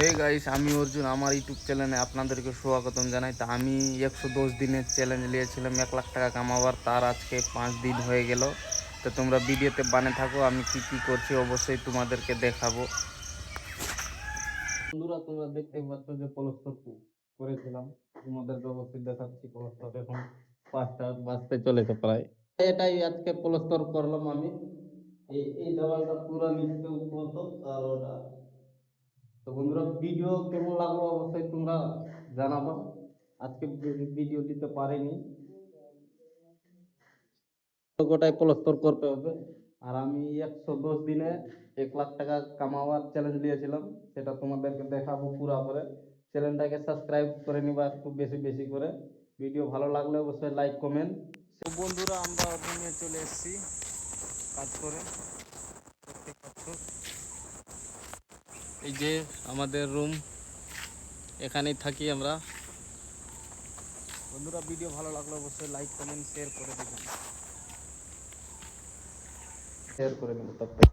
Hey guys, আমি অর্জুন। আমার YouTube চ্যানেলে আপনাদেরকে স্বাগতম জানাই। তা আমি 110 দিনের চ্যালেঞ্জ নিয়েছিলাম 1 লাখ টাকা কামাবার। তার আজকে 5 দিন হয়ে গেল। তো তোমরা ভিডিওতে বানে থাকো, আমি কি কি করছি অবশ্যই তোমাদেরকে দেখাবো। বন্ধুরা, তোমরা দেখতে পাচ্ছ যে পলস্তর করেছিলাম, তোমাদেরকে অবশ্যই দেখাচ্ছি। পলস্তর এখন 5টা বাজতে চলেছে প্রায়। এটাই আজকে পলস্তর করলাম আমি। এই দেওয়ালটা পুরো নিচে উঠবো। আর ওটা তো বন্ধুরা, ভিডিও কেমন লাগলো অবশ্যই তোমরা জানাবো। আজকে ভিডিও দিতে পারিনি, তো গোটাই প্লাস্তর করতে হবে। আর আমি 110 দিনে 1 লাখ টাকা কামাবার চ্যালেঞ্জ নিয়েছিলাম, সেটা তোমাদেরকে দেখাবো পুরো করে। চ্যানেলটাকে সাবস্ক্রাইব করে নিবা একটু বেশি বেশি করে। ভিডিও ভালো লাগলে অবশ্যই লাইক কমেন্ট। তো বন্ধুরা, আমরা রুমে চলে এসেছি কাজ করে। দেখতে পাচ্ছ, এই যে আমাদের রুম, এখানেই থাকি আমরা। বন্ধুরা, ভিডিও ভালো লাগলে অবশ্যই লাইক কমেন্ট শেয়ার করে দেবেন। শেয়ার করে নেব তবে।